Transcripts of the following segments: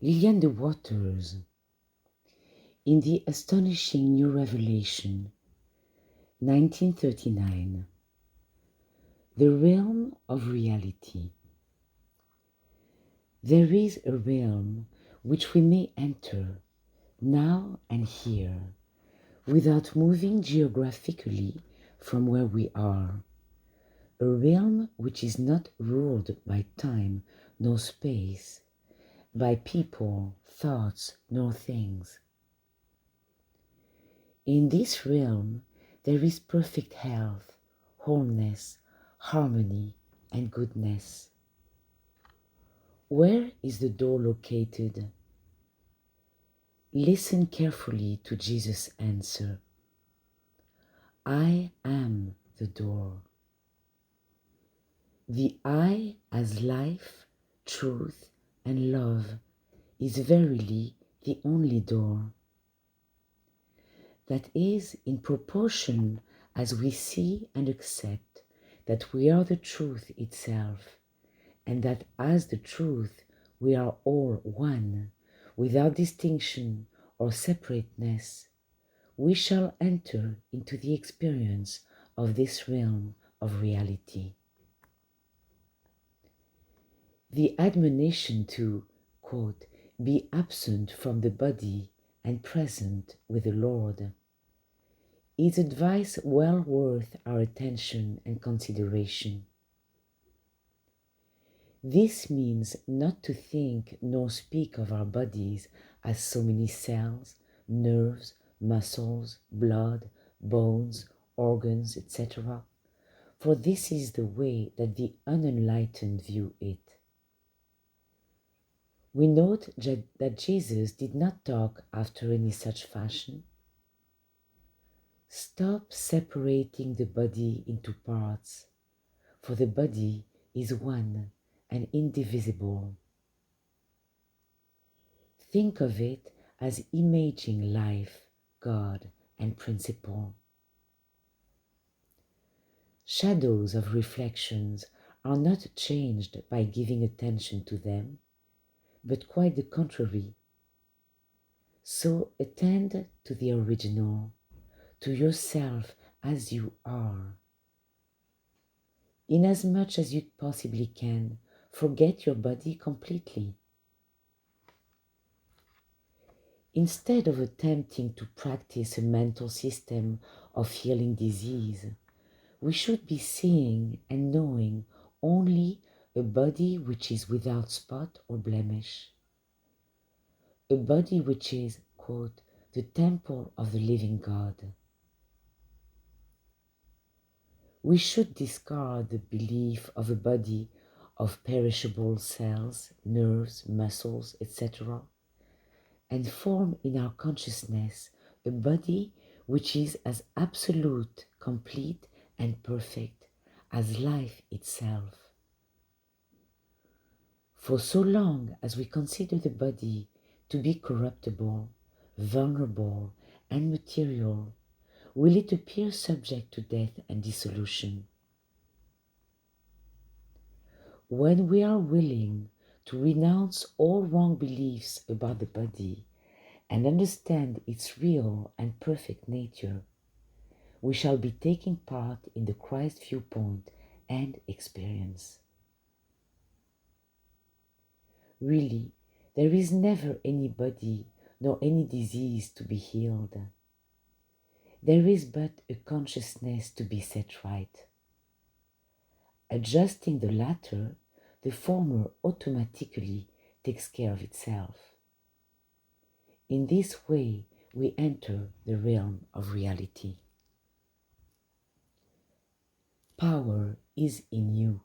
Lillian the Waters, in the Astonishing New Revelation, 1939, the realm of reality. There is a realm which we may enter now and here without moving geographically from where we are, a realm which is not ruled by time nor space, by people, thoughts, nor things. In this realm there is perfect health, wholeness, harmony, and goodness. Where is the door located? Listen carefully to Jesus' answer. I am the door. The I as life, truth, and love is verily the only door. That is, in proportion as we see and accept that we are the truth itself, and that as the truth we are all one, without distinction or separateness, we shall enter into the experience of this realm of reality. The admonition to, quote, be absent from the body and present with the Lord is advice well worth our attention and consideration. This means not to think nor speak of our bodies as so many cells, nerves, muscles, blood, bones, organs, etc., for this is the way that the unenlightened view it. We note that Jesus did not talk after any such fashion. Stop separating the body into parts, for the body is one and indivisible. Think of it as imaging life, God, and principle. Shadows of reflections are not changed by giving attention to them, but quite the contrary. So attend to the original, to yourself as you are. Inasmuch as you possibly can, forget your body completely. Instead of attempting to practice a mental system of healing disease, we should be seeing and knowing only a body which is without spot or blemish. A body which is, quote, the temple of the living God. We should discard the belief of a body of perishable cells, nerves, muscles, etc., and form in our consciousness a body which is as absolute, complete, and perfect as life itself. For so long as we consider the body to be corruptible, vulnerable, and material, will it appear subject to death and dissolution. When we are willing to renounce all wrong beliefs about the body and understand its real and perfect nature, we shall be taking part in the Christ viewpoint and experience. Really, there is never any body nor any disease to be healed. There is but a consciousness to be set right. Adjusting the latter, the former automatically takes care of itself. In this way, we enter the realm of reality. Power is in you.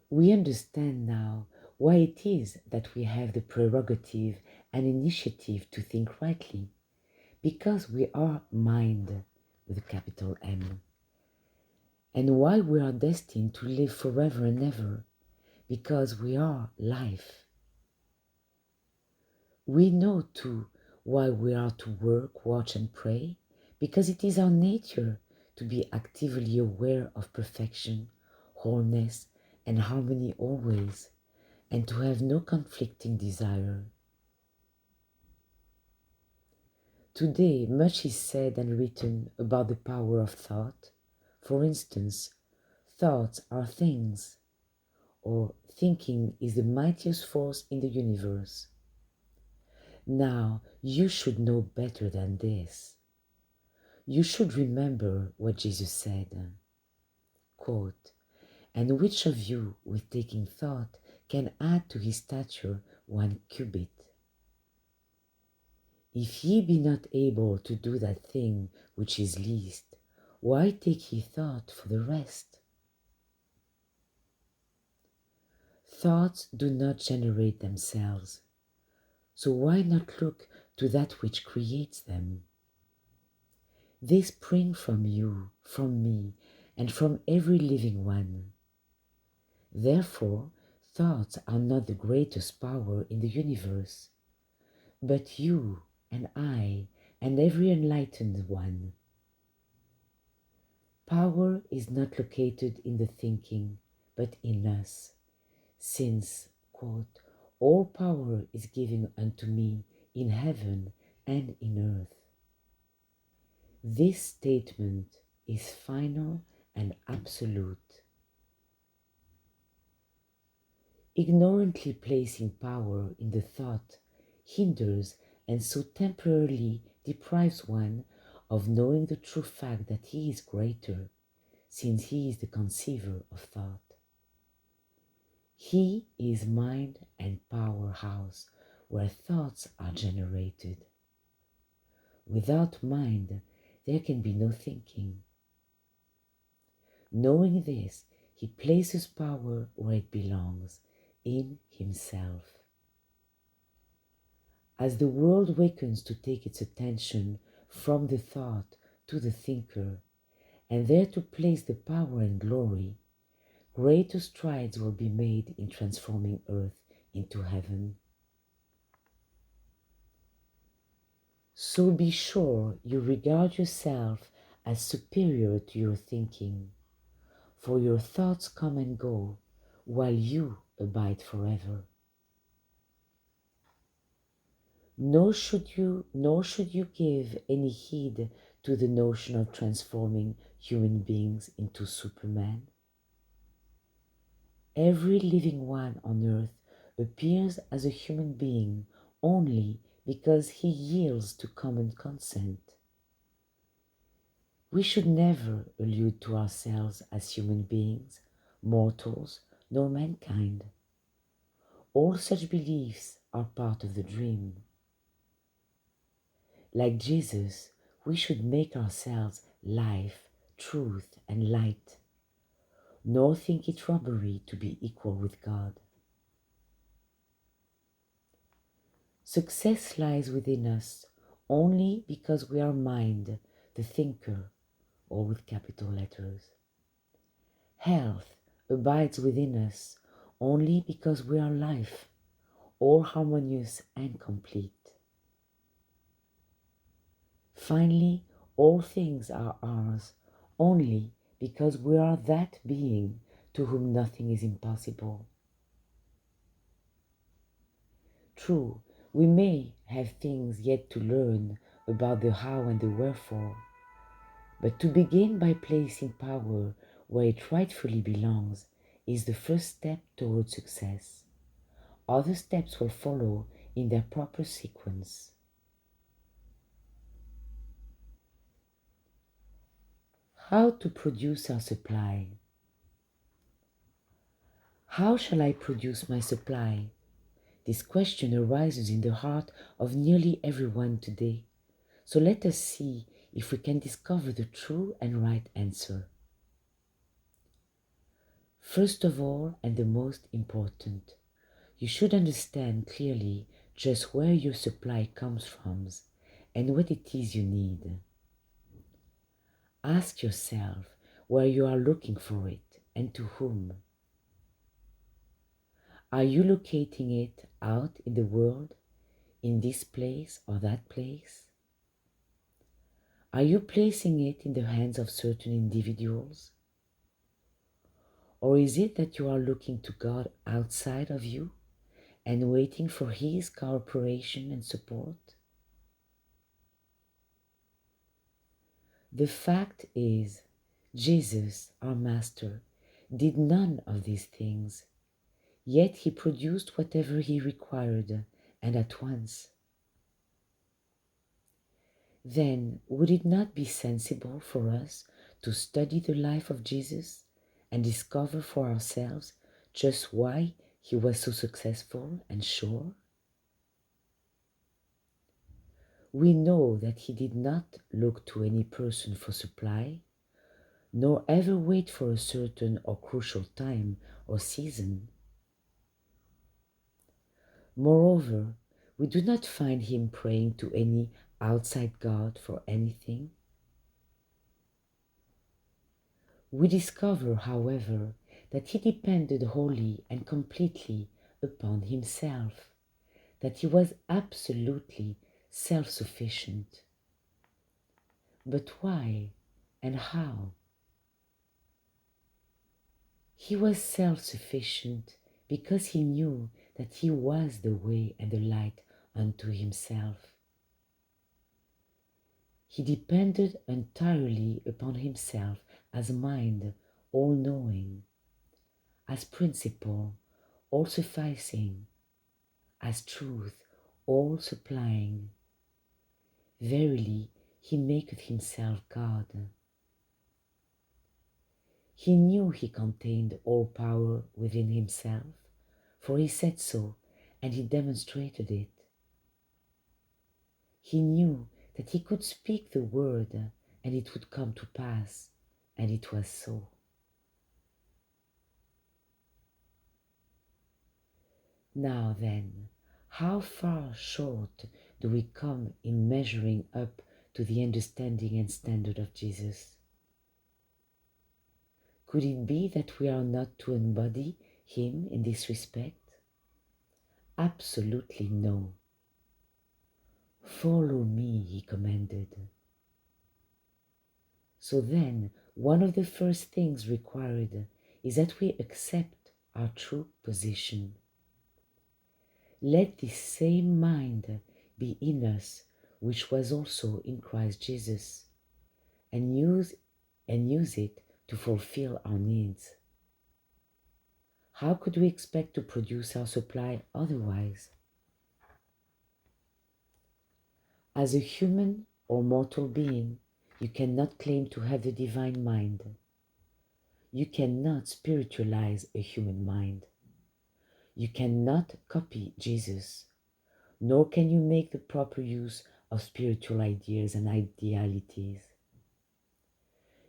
We understand now why it is that we have the prerogative and initiative to think rightly, because we are mind with a capital M. And why we are destined to live forever and ever, because we are life. We know too why we are to work, watch and pray, because it is our nature to be actively aware of perfection, wholeness and harmony always, and to have no conflicting desire. Today, much is said and written about the power of thought. For instance, thoughts are things, or thinking is the mightiest force in the universe. Now, you should know better than this. You should remember what Jesus said, quote, "And which of you, with taking thought, can add to his stature 1 cubit? If ye be not able to do that thing which is least, why take ye thought for the rest?" Thoughts do not generate themselves, so why not look to that which creates them? They spring from you, from me, and from every living one. Therefore, thoughts are not the greatest power in the universe, but you and I and every enlightened one. Power is not located in the thinking, but in us, since, quote, "all power is given unto me in heaven and in earth." This statement is final and absolute. Ignorantly placing power in the thought hinders and so temporarily deprives one of knowing the true fact that he is greater, since he is the conceiver of thought. He is mind and powerhouse where thoughts are generated. Without mind, there can be no thinking. Knowing this, he places power where it belongs, in himself. As the world wakens to take its attention from the thought to the thinker, and there to place the power and glory, greater strides will be made in transforming earth into heaven. So be sure you regard yourself as superior to your thinking, for your thoughts come and go, while you abide forever. Nor should you give any heed to the notion of transforming human beings into Superman. Every living one on earth appears as a human being only because he yields to common consent. We should never allude to ourselves as human beings, mortals, nor mankind. All such beliefs are part of the dream. Like Jesus, we should make ourselves life, truth, and light, nor think it robbery to be equal with God. Success lies within us only because we are mind, the thinker, or with capital letters. Health abides within us only because we are life, all harmonious and complete. Finally, all things are ours only because we are that being to whom nothing is impossible. True, we may have things yet to learn about the how and the wherefore, but to begin by placing power where it rightfully belongs is the first step toward success. Other steps will follow in their proper sequence. How to produce our supply? How shall I produce my supply? This question arises in the heart of nearly everyone today. So let us see if we can discover the true and right answer. First of all, and the most important, you should understand clearly just where your supply comes from and what it is you need. Ask yourself where you are looking for it and to whom. Are you locating it out in the world, in this place or that place? Are you placing it in the hands of certain individuals? Or is it that you are looking to God outside of you and waiting for His cooperation and support? The fact is, Jesus, our Master, did none of these things, yet He produced whatever He required, and at once. Then would it not be sensible for us to study the life of Jesus and discover for ourselves just why He was so successful and sure? We know that He did not look to any person for supply, nor ever wait for a certain or crucial time or season. Moreover, we do not find Him praying to any outside God for anything. We discover, however, that He depended wholly and completely upon Himself, that He was absolutely self-sufficient. But why and how? He was self-sufficient because He knew that He was the way and the light unto Himself. He depended entirely upon Himself as mind, all-knowing, as principle, all-sufficing, as truth, all-supplying. Verily, He maketh Himself God. He knew He contained all power within Himself, for He said so, and He demonstrated it. He knew that He could speak the word, and it would come to pass, and it was so. Now then, how far short do we come in measuring up to the understanding and standard of Jesus? Could it be that we are not to embody Him in this respect? Absolutely no. Follow me, He commanded. So then, one of the first things required is that we accept our true position. Let this same mind be in us which was also in Christ Jesus, and use it to fulfill our needs. How could we expect to produce our supply otherwise? As a human or mortal being, you cannot claim to have the divine mind. You cannot spiritualize a human mind. You cannot copy Jesus, nor can you make the proper use of spiritual ideas and idealities.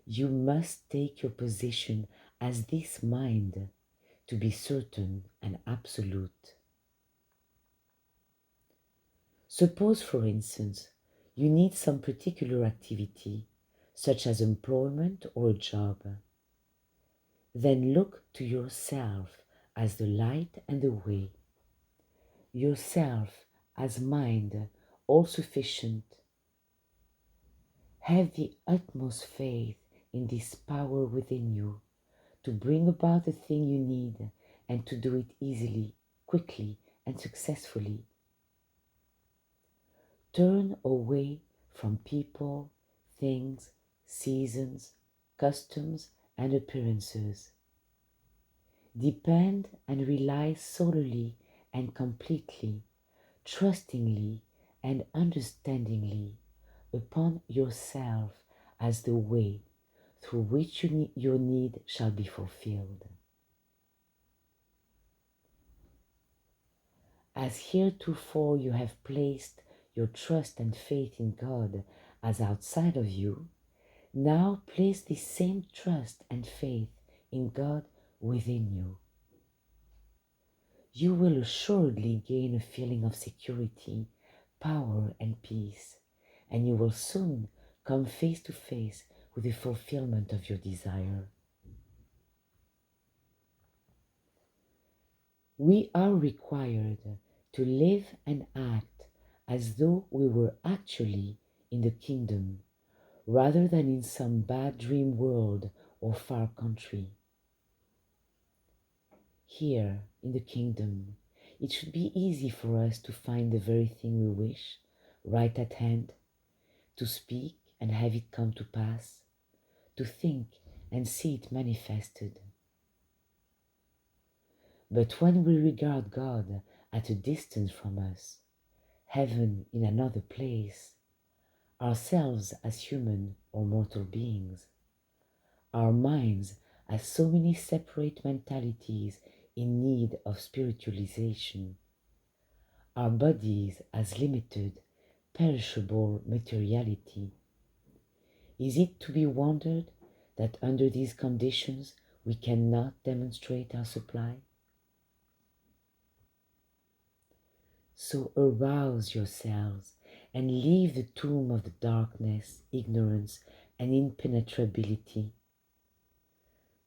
You must take your position as this mind to be certain and absolute. Suppose, for instance, you need some particular activity, such as employment or a job. Then look to yourself as the light and the way, yourself as mind all-sufficient. Have the utmost faith in this power within you to bring about the thing you need and to do it easily, quickly, and successfully. Turn away from people, things, seasons, customs, and appearances. Depend and rely solely and completely, trustingly and understandingly upon yourself as the way through which your need shall be fulfilled. As heretofore you have placed your trust and faith in God as outside of you, now place the same trust and faith in God within you. You will assuredly gain a feeling of security, power, and peace, and you will soon come face to face with the fulfillment of your desire. We are required to live and act as though we were actually in the kingdom, rather than in some bad dream world or far country. Here, in the kingdom, it should be easy for us to find the very thing we wish, right at hand, to speak and have it come to pass, to think and see it manifested. But when we regard God at a distance from us, heaven in another place, ourselves as human or mortal beings, our minds as so many separate mentalities in need of spiritualization, our bodies as limited, perishable materiality, is it to be wondered that under these conditions we cannot demonstrate our supply? So arouse yourselves and leave the tomb of the darkness, ignorance, and impenetrability.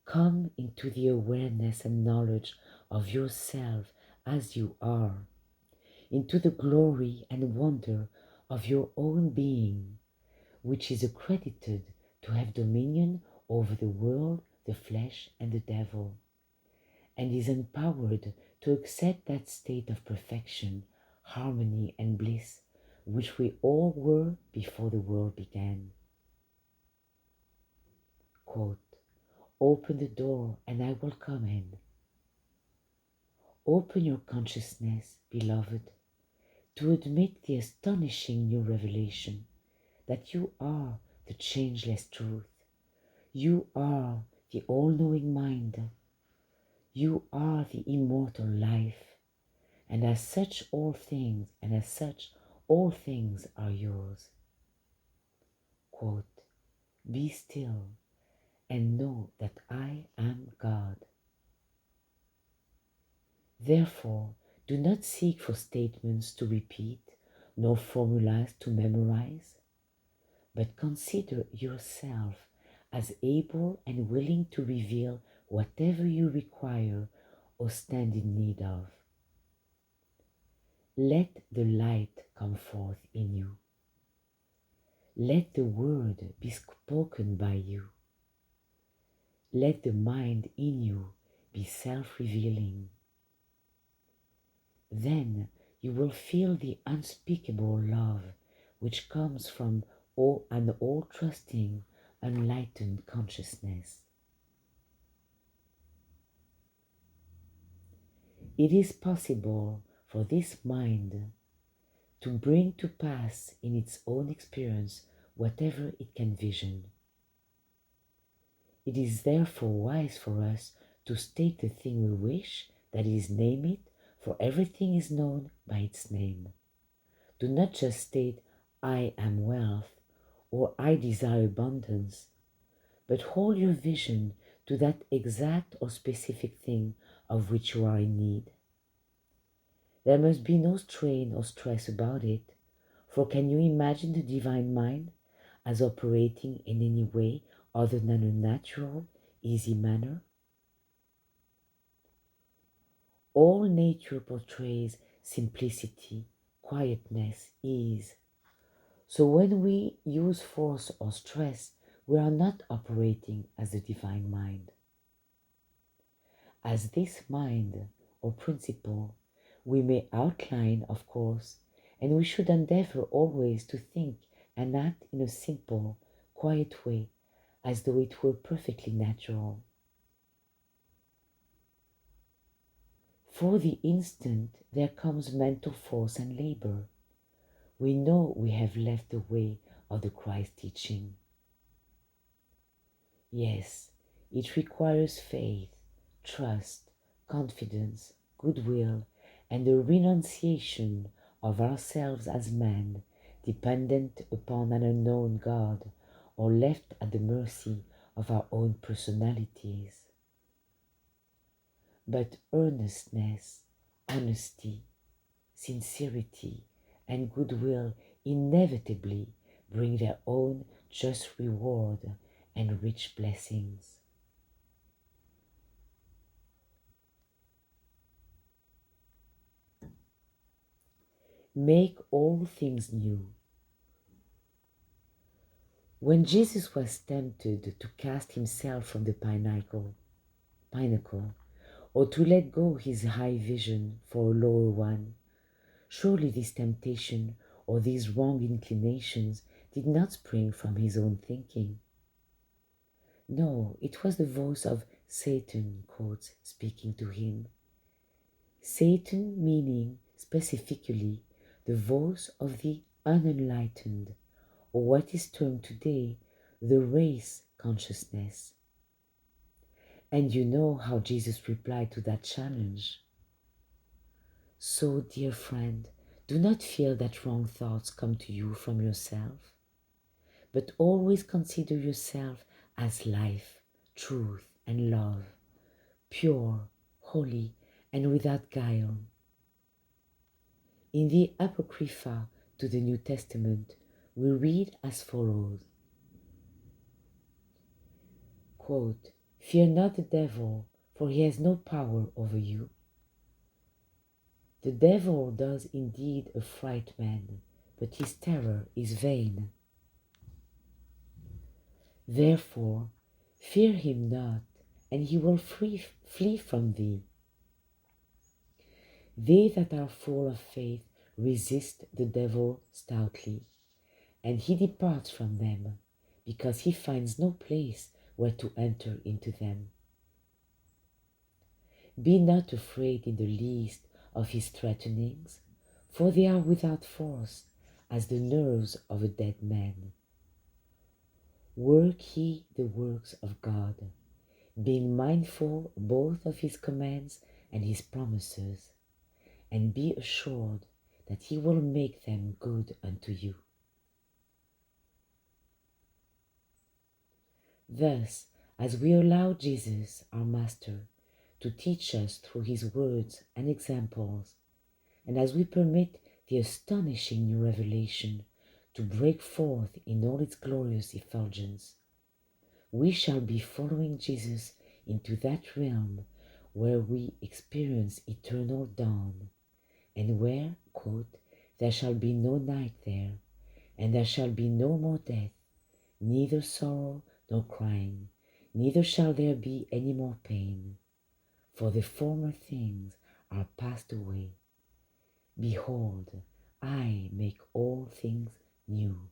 Come into the awareness and knowledge of yourself as you are, into the glory and wonder of your own being, which is accredited to have dominion over the world, the flesh, and the devil, and is empowered to accept that state of perfection, harmony, and bliss which we all were before the world began. Quote, open the door and I will come in. Open your consciousness, beloved, to admit the astonishing new revelation that you are the changeless truth. You are the all-knowing mind. You are the immortal life. And as such all things are yours. Quote, be still and know that I am God. Therefore, do not seek for statements to repeat, nor formulas to memorize, but consider yourself as able and willing to reveal whatever you require or stand in need of. Let the light come forth in you. Let the word be spoken by you. Let the mind in you be self-revealing. Then you will feel the unspeakable love which comes from an all-trusting, enlightened consciousness. It is possible for this mind to bring to pass in its own experience whatever it can vision. It is therefore wise for us to state the thing we wish, that is, name it, for everything is known by its name. Do not just state, I am wealth, or I desire abundance, but hold your vision to that exact or specific thing of which you are in need. There must be no strain or stress about it, for can you imagine the divine mind as operating in any way other than a natural, easy manner? All nature portrays simplicity, quietness, ease. So when we use force or stress, we are not operating as the divine mind. As this mind or principle, we may outline, of course, and we should endeavor always to think and act in a simple, quiet way, as though it were perfectly natural. For the instant, there comes mental force and labor. We know we have left the way of the Christ teaching. Yes, it requires faith, trust, confidence, goodwill, and the renunciation of ourselves as man, dependent upon an unknown God, or left at the mercy of our own personalities. But earnestness, honesty, sincerity, and goodwill inevitably bring their own just reward and rich blessings. Make all things new. When Jesus was tempted to cast himself from the pinnacle, or to let go his high vision for a lower one. Surely this temptation or these wrong inclinations did not spring from his own thinking. No, it was the voice of Satan, quotes, speaking to him. Satan meaning specifically the voice of the unenlightened, or what is termed today the race consciousness. And you know how Jesus replied to that challenge. So, dear friend, do not fear that wrong thoughts come to you from yourself, but always consider yourself as life, truth, and love, pure, holy, and without guile. In the Apocrypha to the New Testament, we read as follows, quote, "Fear not the devil, for he has no power over you. The devil does indeed affright men, but his terror is vain. Therefore, fear him not, and he will flee from thee. They that are full of faith resist the devil stoutly, and he departs from them, because he finds no place where to enter into them. Be not afraid in the least of his threatenings, for they are without force, as the nerves of a dead man. Work ye the works of God, being mindful both of his commands and his promises, and be assured that he will make them good unto you." Thus, as we allow Jesus, our Master, to teach us through his words and examples, and as we permit the astonishing new revelation to break forth in all its glorious effulgence, we shall be following Jesus into that realm where we experience eternal dawn, and where, quote, "there shall be no night there, and there shall be no more death, neither sorrow nor crying, neither shall there be any more pain, for the former things are passed away. Behold, I make all things new."